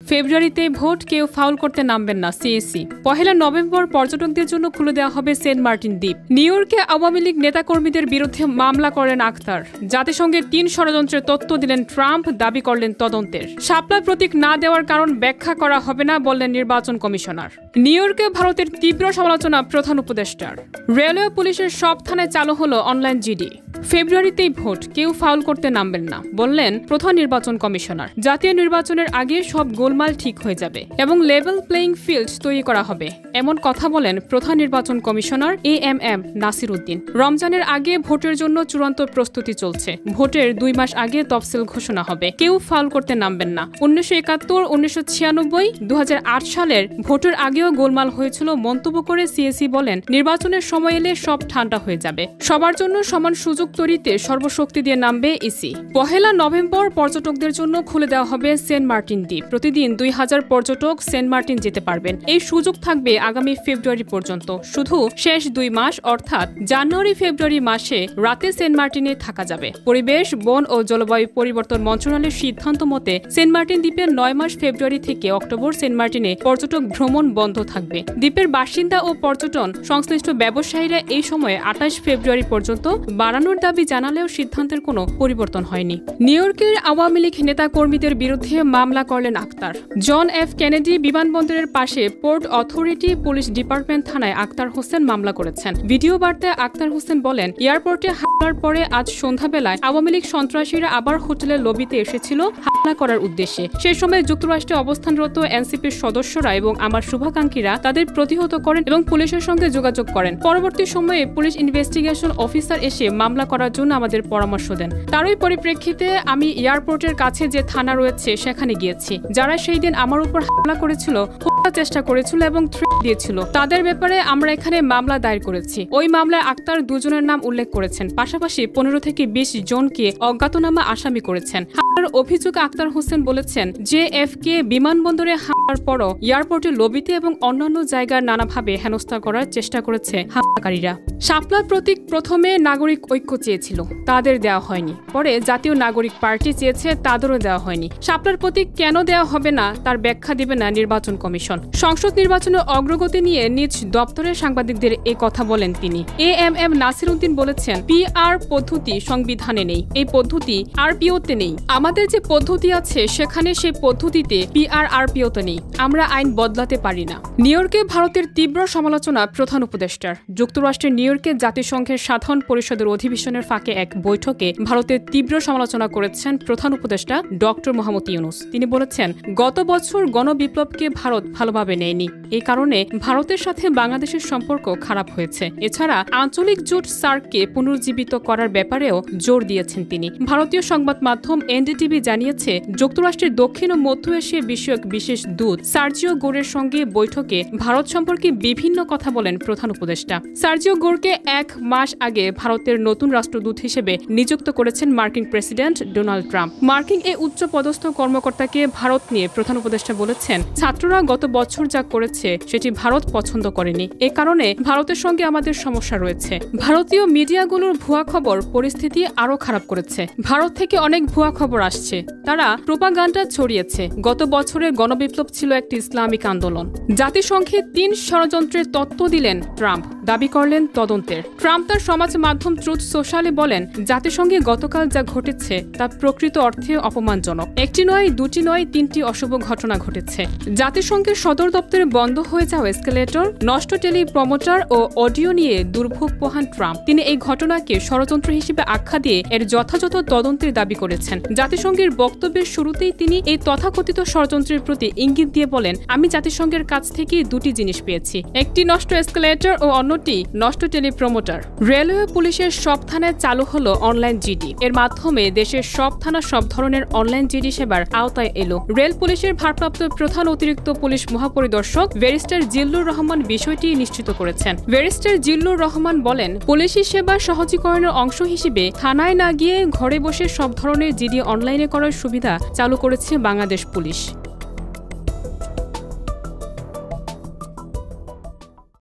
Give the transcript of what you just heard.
ফেব্রুয়ারিতে ভোট, কেউ ফাউল করতে নামবেন না সিএসি। 1 নভেম্বর পর্যটকদের জন্য খুলে দেওয়া হবে সেন্ট মার্টিন দ্বীপ। নিউ ইয়র্কে আওয়ামী লীগ নেতাকর্মীদের বিরুদ্ধে মামলা করেন আখতার। জাতিসংঘে 3 ষড়যন্ত্রের তথ্য দিলেন ট্রাম্প, দাবি করলেন তদন্তের। শাপলা প্রতীক না দেওয়ার কারণ ব্যাখ্যা করা হবে না বললেন নির্বাচন কমিশনার। নিউ ইয়র্কে ভারতের তীব্র সমালোচনা প্রধান উপদেষ্টার। রেলওয়ে পুলিশের সব থানায় চালু হলো অনলাইন জিডি। ফেব্রুয়ারিতেই ভোট, কেউ ফাউল করতে নামবেন না বললেন প্রধান নির্বাচন কমিশনার। জাতীয় নির্বাচনের আগে সব গোলমাল ঠিক হয়ে যাবে এবং লেভেল প্লেইং ফিল্ড তৈরি করা হবে, এমন কথা বলেন প্রধান নির্বাচন কমিশনার এএমএম নাসির উদ্দিন। রমজানের আগে ভোটের জন্য চূড়ান্ত প্রস্তুতি চলছে। ভোটের 2 মাস আগে তফসিল ঘোষণা হবে। কেউ ফাউল করতে নামবেন না। 1971, 1996, 2008 সালের ভোটের আগেও গোলমাল হয়েছিল মন্তব্য করে সিএসি বলেন, নির্বাচনের সময় এলে সব ঠান্ডা হয়ে যাবে। সবার জন্য সমান সুযোগ তৈরিতে সর্বশক্তি দিয়ে নামবে ইসি। 1 নভেম্বর পর্যটকদের জন্য খুলে দেওয়া হবে সেন্ট মার্টিন দ্বীপ। প্রতিদিন 2000 পর্যটক সেন্ট মার্টিন যেতে পারবেন। এই সুযোগ থাকবে আগামী ফেব্রুয়ারি পর্যন্ত। শুধু শেষ 2 মাস অর্থাৎ জানুয়ারি ফেব্রুয়ারি মাসে রাতে সেন্ট মার্টিনে থাকা যাবে। পরিবেশ, বন ও জলবায়ু পরিবর্তন মন্ত্রণালয়ের সিদ্ধান্ত মতে সেন্ট মার্টিন দ্বীপের 9 মাস ফেব্রুয়ারি থেকে অক্টোবর সেন্ট মার্টিনে পর্যটক ভ্রমণ বন্ধ থাকবে। দ্বীপের বাসিন্দা ও পর্যটন সংশ্লিষ্ট ব্যবসায়ীরা এই সময়ে 28 ফেব্রুয়ারি পর্যন্ত বাড়ানোর দাবি জানালেও সিদ্ধান্তের কোনো পরিবর্তন হয়নি। নিউ ইয়র্কের আওয়ামী লীগ নেতাকর্মীদের বিরুদ্ধে মামলা করলেন আখতার। জন এফ কেনেডি বিমানবন্দরের পাশে পোর্ট অথরিটি পুলিশ ডিপার্টমেন্ট থানায় আখতার হোসেন মামলা করেছেন। ভিডিও বার্তায় আখতার হোসেন বলেন, এয়ারপোর্টে হামলার পরে আজ সন্ধ্যাবেলায় আওয়ামী লীগ সন্ত্রাসীরা আবার হোটেলের লবিতে এসেছিল হামলা করার উদ্দেশ্যে। সে সময় যুক্তরাষ্ট্রে অবস্থানরত এনসিপির সদস্যরা এবং আমার শুভাকাঙ্ক্ষীরা তাদের প্রতিহত করেন এবং পুলিশের সঙ্গে যোগাযোগ করেন। পরবর্তী সময়ে পুলিশ ইনভেস্টিগেশন অফিসার এসে মামলা করার জন্য আমাদের পরামর্শ দেন। তারই পরিপ্রেক্ষিতে আমি এয়ারপোর্টের কাছে যে থানা রয়েছে সেখানে গিয়েছি। যারা সেই দিন আমার উপর হামলা করেছিল, হত্যার চেষ্টা করেছিল এবং থ্রেট দিয়েছিল, তাদের ব্যাপারে আমরা এখানে মামলা দায়ের করেছি। ওই মামলায় আখতার 2 জনের নাম উল্লেখ করেছেন। পাশাপাশি 15 থেকে 20 জনকে অজ্ঞাতনামা আসামি করেছেন। হামলার অভিযোগে আখতার হোসেন বলেছেন, জেএফকে বিমানবন্দরে হামলার পরও এয়ারপোর্টের লবিতে এবং অন্যান্য জায়গার নানাভাবে হেনস্থা করার চেষ্টা করেছে হামলাকারীরা। শাপলার প্রতীক প্রথমে নাগরিক ঐক্য চেয়েছিল, তাদের দেওয়া হয়নি। পরে জাতীয় নাগরিক পার্টি চেয়েছে, তাদেরও দেওয়া হয়নি। শাপলার প্রতীক কেন দেওয়া হবে না তার ব্যাখ্যা দিবে না নির্বাচন কমিশন। সংসদ নির্বাচনের অগ্রগতি নিয়ে নিজ দপ্তরে সাংবাদিকদের এ কথা বলেন তিনি। এএমএম নাসির উদ্দিন বলেছেন, পিআর পদ্ধতি সংবিধানে নেই, এই পদ্ধতি আরপিওতে নেই। আমাদের যে পদ্ধতি আছে সেখানে সেই পদ্ধতিতে পিআর আরপিওতে নেই। আমরা আইন বদলাতে পারি না। নিউ ইয়র্কে ভারতের তীব্র সমালোচনা প্রধান উপদেষ্টার। যুক্তরাষ্ট্রের নিউ ইয়র্কে জাতিসংঘের সাধারণ পরিষদের অধিবেশনের ফাঁকে এক বৈঠকে ভারতের তীব্র সমালোচনা করেছেন প্রধান উপদেষ্টা ডক্টর মোহাম্মদ ইউনূস। তিনি বলেছেন, গত বছর গণবিপ্লবকে ভারত ভালোভাবে নেয়নি। এই কারণে ভারতের সাথে বাংলাদেশের সম্পর্ক খারাপ হয়েছে। এছাড়া আঞ্চলিক জোট সার্ককে পুনর্জীবিত করার ব্যাপারেও জোর দিয়েছেন তিনি। ভারতীয় সংবাদ মাধ্যম এনডিটিভি জানিয়েছে, যুক্তরাষ্ট্রের দক্ষিণ ও মধ্য এশিয়া বিষয়ক বিশেষ দূত সার্জিও গোরের সঙ্গে বৈঠকে ভারত সম্পর্কে বিভিন্ন কথা বলেন প্রধান উপদেষ্টা। সার্জিও গোরকে 1 মাস আগে ভারতের নতুন রাষ্ট্রদূত হিসেবে নিযুক্ত করেছেন মার্কিন প্রেসিডেন্ট ডোনাল্ড ট্রাম্প। মার্কিন এই উচ্চ পদস্থ কর্মকর্তাকে ভারত নিয়ে প্রধান উপদেষ্টা বলেছেন, ছাত্ররা গত বছর যা করেছে সেটি ভারত পছন্দ করেনি। এ কারণে ভারতের সঙ্গে আমাদের সমস্যা রয়েছে। ভারতীয় মিডিয়াগুলোর ভুয়া খবর পরিস্থিতি আরো খারাপ করেছে। ভারত থেকে অনেক ভুয়া খবর আসছে, তারা প্রোপাগান্ডা ছড়িয়েছে। গত বছরের গণবিপ্লব ছিল একটি ইসলামিক আন্দোলন। জাতিসংঘে 3 ষড়যন্ত্রের তত্ত্ব দিলেন ট্রাম্প, দাবি করলেন তদন্তের। ট্রাম্প তার সমাজ মাধ্যম ট্রুথ সোশ্যালে বলেন, জাতিসংঘে গতকাল যা ঘটেছে তা প্রকৃত অর্থে অপমানজনক। 1টি নয়, 2টি নয়, 3টি অশুভ ঘটনা ঘটেছে। জাতিসংঘের সদর দপ্তরে বন্ধ হয়ে যাওয়া এসকেলেটর, নষ্ট টেলি প্রমোটার ও অডিও নিয়ে দুর্ভোগ পোহান ট্রাম্প। তিনি এই ঘটনাকে ষড়যন্ত্র হিসেবে আখ্যা দিয়ে এর যথাযথ তদন্তের দাবি করেছেন। জাতিসংঘের বক্তব্যের শুরুতেই তিনি এই তথাকথিত ষড়যন্ত্রের প্রতি ইঙ্গিত দিয়ে বলেন, আমি জাতিসংঘের কাছ থেকে 2টি জিনিস পেয়েছি, একটি নষ্ট এসকেলেটর ও অন্যটি নষ্ট টেলি প্রমোটার। রেলওয়ে পুলিশের সব থানায় চালু হলো অনলাইন জিডি। এর মাধ্যমে দেশের সব থানা সব ধরনের অনলাইন জিডি সেবার আওতায় এলো। রেল পুলিশের ভারপ্রাপ্ত প্রধান অতিরিক্ত পুলিশ মহাপরিদর্শক ব্যারিস্টার জিল্লুর রহমান বিষয়টি নিশ্চিত করেছেন। ব্যারিস্টার জিল্লুর রহমান বলেন, পুলিশি সেবা সহজীকরণের অংশ হিসেবে থানায় না গিয়ে ঘরে বসে সব ধরনের জিডি অনলাইনে করার সুবিধা চালু করেছে বাংলাদেশ পুলিশ।